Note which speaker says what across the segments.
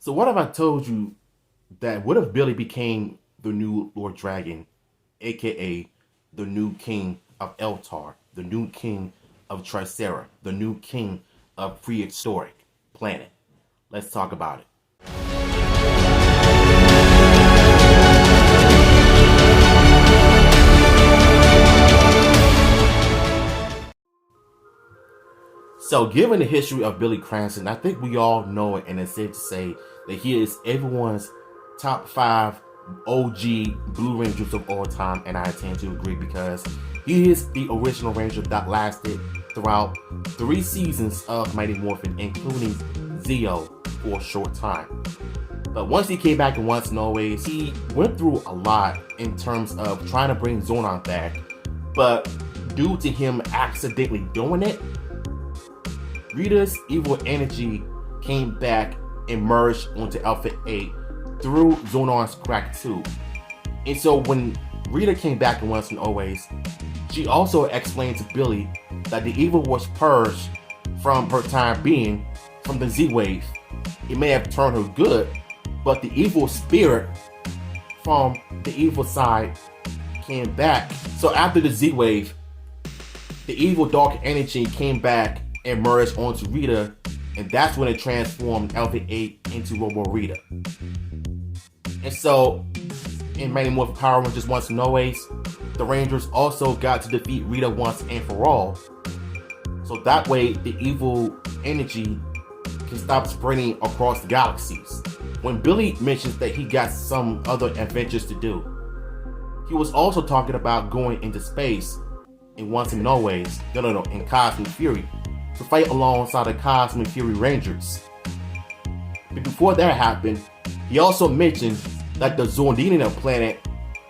Speaker 1: So what if I told you that what if Billy became the new Lord Dragon, aka the new king of Eltar, the new king of Tricera, the new king of prehistoric planet? Let's talk about it. So, given the history of Billy Cranston, I think we all know it, and it's safe to say that he is everyone's top 5 OG Blue Rangers of all time, and I tend to agree because he is the original Ranger that lasted throughout 3 seasons of Mighty Morphin, including Zeo for a short time. But once he came back in Once and Always, he went through a lot in terms of trying to bring Zonon back, but due to him accidentally doing it, Rita's evil energy came back and merged onto Alpha 8 through Zonon's crack tube. And so when Rita came back in Once and Always, she also explained to Billy that the evil was purged from her time being from the Z-Wave. It may have turned her good, but the evil spirit from the evil side came back. So after the Z-Wave, the evil dark energy came back and merged onto Rita, and that's when it transformed Alpha 8 into Robo Rita. And so, in Mighty Morphin Power Rangers Once and Always, the Rangers also got to defeat Rita once and for all. So that way, the evil energy can stop spreading across the galaxies. When Billy mentions that he got some other adventures to do, he was also talking about going into space in Once and Always, in Cosmic Fury, to fight alongside the Cosmic Fury Rangers. But before that happened, he also mentioned that the Zordinian planet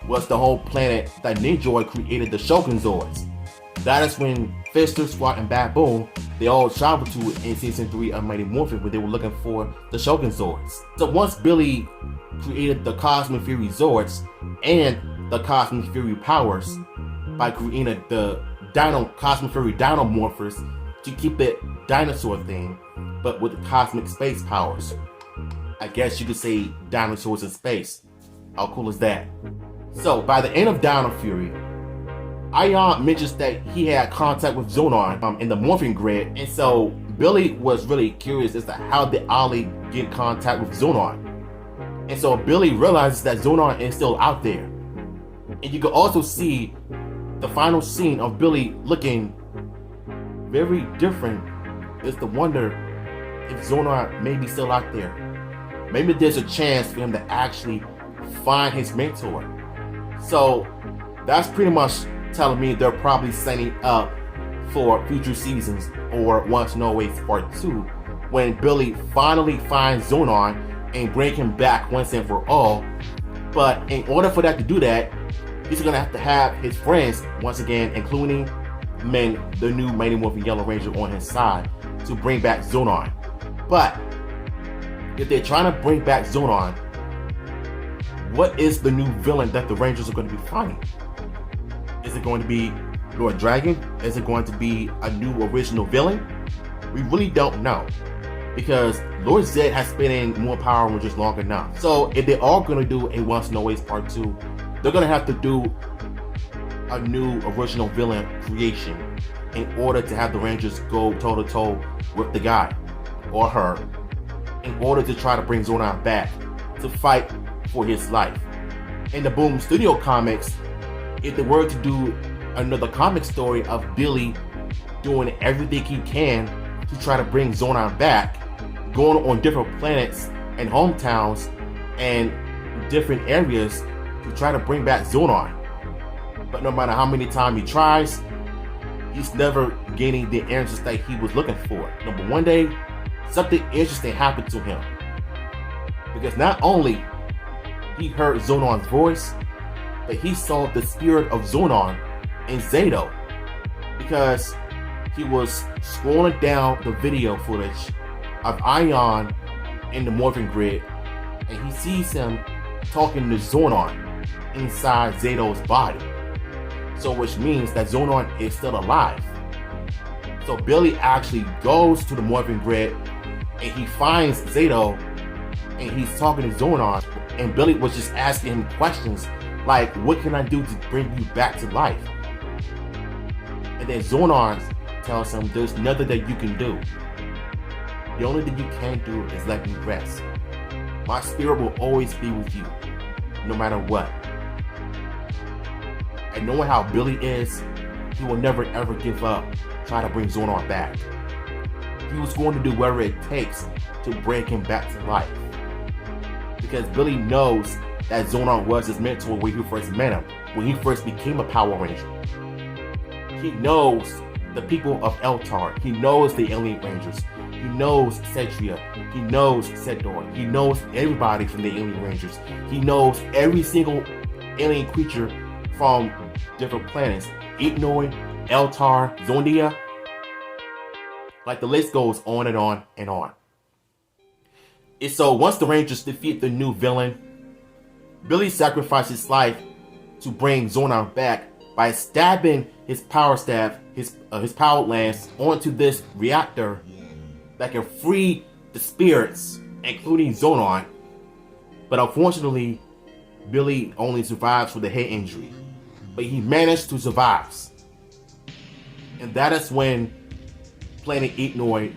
Speaker 1: was the whole planet that Ninja created the Shogun Zords. That is when Fister, Squat, and Baboon, they all traveled to in season 3 of Mighty Morphin when they were looking for the Shogun Zords. So once Billy created the Cosmic Fury Zords and the Cosmic Fury powers by creating the Cosmic Fury Dino Morphers to keep it dinosaur theme, but with cosmic space powers. I guess you could say dinosaurs in space. How cool is that? So by the end of Dino Fury, Ion mentions that he had contact with Zonon in the morphing grid, and so Billy was really curious as to how did Ollie get in contact with Zonon. And so Billy realizes that Zonon is still out there. And you can also see the final scene of Billy looking very different. Is to wonder if Zonon may be still out there. Maybe there's a chance for him to actually find his mentor. So that's pretty much telling me they're probably setting up for future seasons or Once and Always Part 2 when Billy finally finds Zonon and bring him back once and for all. But in order for that to do that, he's gonna have to have his friends once again, including the new Mighty Morphin Yellow Ranger on his side to bring back Zonon. But if they're trying to bring back Zonon, what is the new villain that the Rangers are going to be fighting? Is it going to be Lord Dragon? Is it going to be a new original villain? We really don't know, because Lord Zed has been in more Power Rangers long enough. So if they are going to do a Once and Always Part 2, they're going to have to do a new original villain creation in order to have the Rangers go toe-to-toe with the guy or her in order to try to bring Zonon back to fight for his life. In the Boom Studio comics, if they were to do another comic story of Billy doing everything he can to try to bring Zonon back, going on different planets and hometowns and different areas to try to bring back Zonon. But no matter how many times he tries, he's never getting the answers that he was looking for. But one day, something interesting happened to him. Because not only he heard Zonon's voice, but he saw the spirit of Zonon in Zato. Because he was scrolling down the video footage of Ion in the morphing grid, and he sees him talking to Zonon inside Zato's body. So which means that Zonon is still alive. So Billy actually goes to the morphing grid and he finds Zato and he's talking to Zonar, and Billy was just asking him questions like, what can I do to bring you back to life? And then Zonar tells him there's nothing that you can do. The only thing you can do is let me rest. My spirit will always be with you, no matter what. And knowing how Billy is, he will never ever give up trying to bring Zonar back. He was going to do whatever it takes to bring him back to life. Because Billy knows that Zonar was his mentor when he first met him, when he first became a Power Ranger. He knows the people of Eltar. He knows the Alien Rangers. He knows Cetria. He knows Sedor. He knows everybody from the Alien Rangers. He knows every single alien creature from different planets. Ignoid, Eltar, Zondia. Like the list goes on and on and on. And so once the Rangers defeat the new villain, Billy sacrificed his life to bring Zonar back by stabbing his power staff, his power lance onto this reactor that can free the spirits, including Zonar. But unfortunately, Billy only survives with a head injury. But he managed to survive. And that is when Planet Ignoid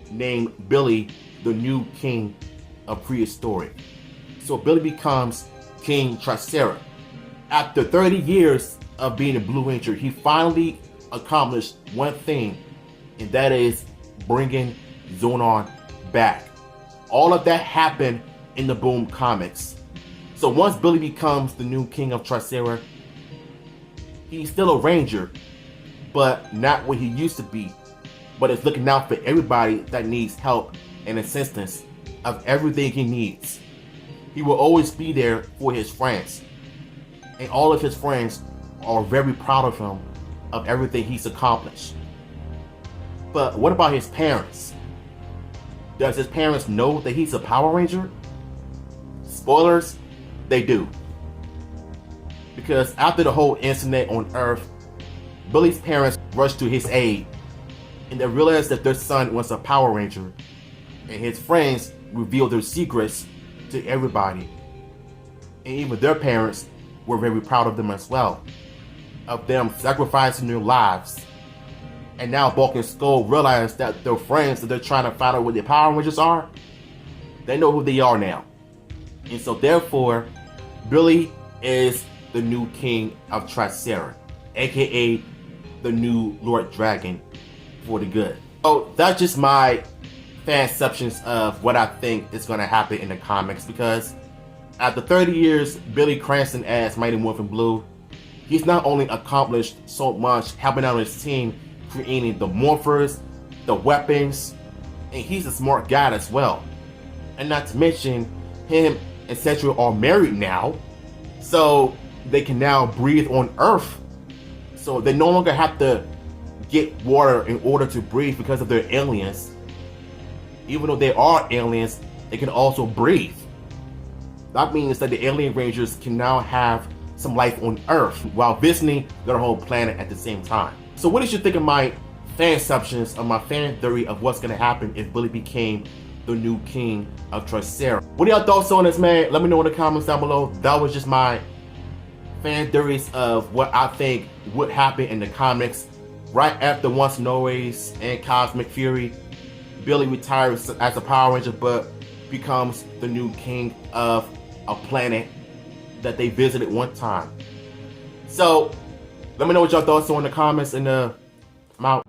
Speaker 1: named Billy the new king of prehistoric. So Billy becomes King Tricera. After 30 years of being a Blue Ranger, he finally accomplished one thing, and that is bringing Zonar back. All of that happened in the Boom comics. So once Billy becomes the new king of Tricera, he's still a Ranger, but not what he used to be, but is looking out for everybody that needs help and assistance of everything he needs. He will always be there for his friends, and all of his friends are very proud of him, of everything he's accomplished. But what about his parents? Does his parents know that he's a Power Ranger? Spoilers, they do. Because after the whole incident on Earth, Billy's parents rushed to his aid, and they realized that their son was a Power Ranger, and his friends revealed their secrets to everybody. And even their parents were very proud of them as well, of them sacrificing their lives. And now Bulk and Skull realize that their friends that they're trying to find out what the Power Rangers are, they know who they are now. And so therefore, Billy is the new king of Tricera, aka the new Lord Dragon for the good. So that's just my fanceptions of what I think is going to happen in the comics, because after 30 years, Billy Cranston as Mighty Morphin Blue, he's not only accomplished so much helping out his team, creating the morphers, the weapons, and he's a smart guy as well. And not to mention, him and Cetria are married now, so they can now breathe on Earth. So they no longer have to get water in order to breathe because of their aliens. Even though they are aliens, they can also breathe. That means that the Alien Rangers can now have some life on Earth while visiting their whole planet at the same time. So what did you think of my fanceptions, of my fan theory of what's going to happen if Billy became the new king of Tricera? What are y'all thoughts on this, man? Let me know in the comments down below. That was just my fan theories of what I think would happen in the comics. Right after Once and Always and Cosmic Fury, Billy retires as a Power Ranger, but becomes the new king of a planet that they visited one time. So let me know what y'all thoughts are in the comments, and I'm out.